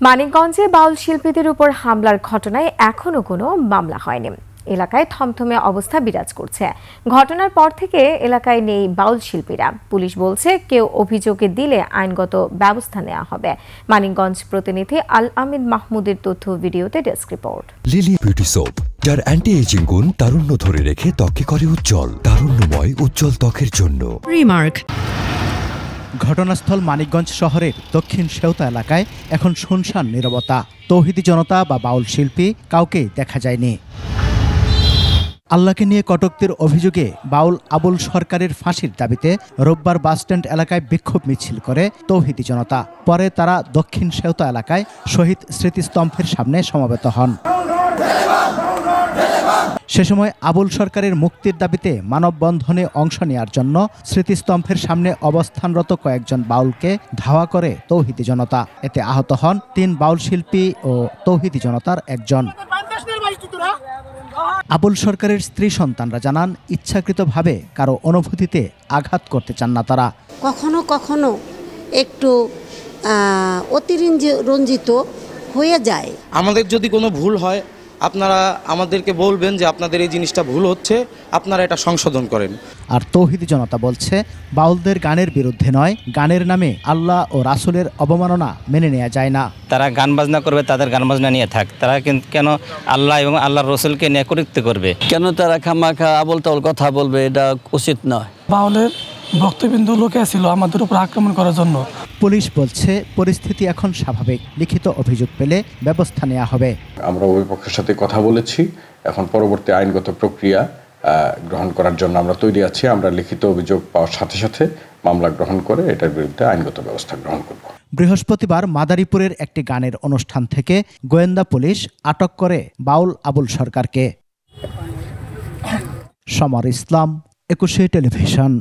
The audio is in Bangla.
মানিকগঞ্জে বাউল শিল্পীদের উপর হামলার ঘটনায় এখনো কোনো মামলা হয়নি। এলাকায় থমথমে অবস্থা বিরাজ করছে। ঘটনার পর থেকে এলাকায় নেই বাউল শিল্পীরা। পুলিশ বলছে কেউ অভিযোগে দিলে আইনগত ব্যবস্থা নেওয়া হবে। মানিকগঞ্জ প্রতিনিধি আল আমিন মাহমুদের তথ্য ভিডিওতে desk report. Lily beauty soap, যার অ্যান্টি এজিং গুণ তারুণ্য ধরে রেখে ত্বকে করে উজ্জ্বল। তারুণ্যময় উজ্জ্বল ত্বকের জন্য রিমার্ক। ঘটনাস্থল মানিকগঞ্জ শহরের দক্ষিণ সেউতা এলাকায় এখন শুনশান নীরবতা। তৌহিদি জনতা বা বাউল শিল্পী কাউকে দেখা যায়নি। আল্লাহকে নিয়ে কটূক্তির অভিযোগে বাউল আবুল সরকারের ফাঁসির দাবিতে রোববার বাসস্ট্যান্ড এলাকায় বিক্ষোভ মিছিল করে তৌহিদি জনতা। পরে তারা দক্ষিণ সেউতা এলাকায় শহীদ স্মৃতিস্তম্ভের সামনে সমবেত হন। সে সময় আবুল সরকারের মুক্তির দাবিতে মানববন্ধনে অংশ নেওয়ার জন্য স্মৃতিস্তম্ভের সামনে অবস্থানরত কয়েকজন বাউলকে ধাওয়া করে তৌহিদি জনতা। এতে আহত হন 3 বাউল শিল্পী ও তৌহিদি জনতার একজন। আবুল সরকারের স্ত্রী সন্তানরা জানান, ইচ্ছাকৃতভাবে কারো অনুভূতিতে আঘাত করতে চান না তারা। কখনো কখনো একটু অতিরঞ্জিত হয়ে যায়। আমাদের যদি কোনো ভুল হয় আপনারা আমাদেরকে বলবেন যে আপনাদের এই জিনিসটা ভুল হচ্ছে, আপনারা এটা সংশোধন করেন। আর তৌহিদি জনতা বলছে, বাউলদের গানের বিরুদ্ধে নয়, গানের নামে আল্লাহ ও রাসূলের অবমাননা মেনে নেওয়া যায় না। তারা গান বাজনা করবে, তাদের গান বাজনা নিয়ে থাক। তারা কিন্তু কেন আল্লাহ এবং আল্লাহর রাসূলকে নিয়ে কটূক্তি করবে? কেন তারা খামাখা আবল তাবল কথা বলবে? এটা উচিত নয়। বাউলের ভক্তবিন্দু লোকে ছিল আমাদের উপর আক্রমণ করার জন্য। পুলিশ বলছে পরিস্থিতি এখন স্বাভাবিক। লিখিত অভিযোগ পেলে ব্যবস্থা নেওয়া হবে। আমরা উভয় পক্ষের সাথে কথা বলেছি। এখন পরবর্তী আইনগত প্রক্রিয়া গ্রহণ করার জন্য আমরা তৈরি আছি। আমরা লিখিত অভিযোগ পাওয়ার সাথে সাথে মামলা গ্রহণ করে এটার বিরুদ্ধে আইনগত ব্যবস্থা গ্রহণ করব। বৃহস্পতিবার মাদারীপুরের একটি গানের অনুষ্ঠান থেকে গোয়েন্দা পুলিশ আটক করে বাউল আবুল সরকারকে। সমর ইসলাম, 21 টেলিভিশন।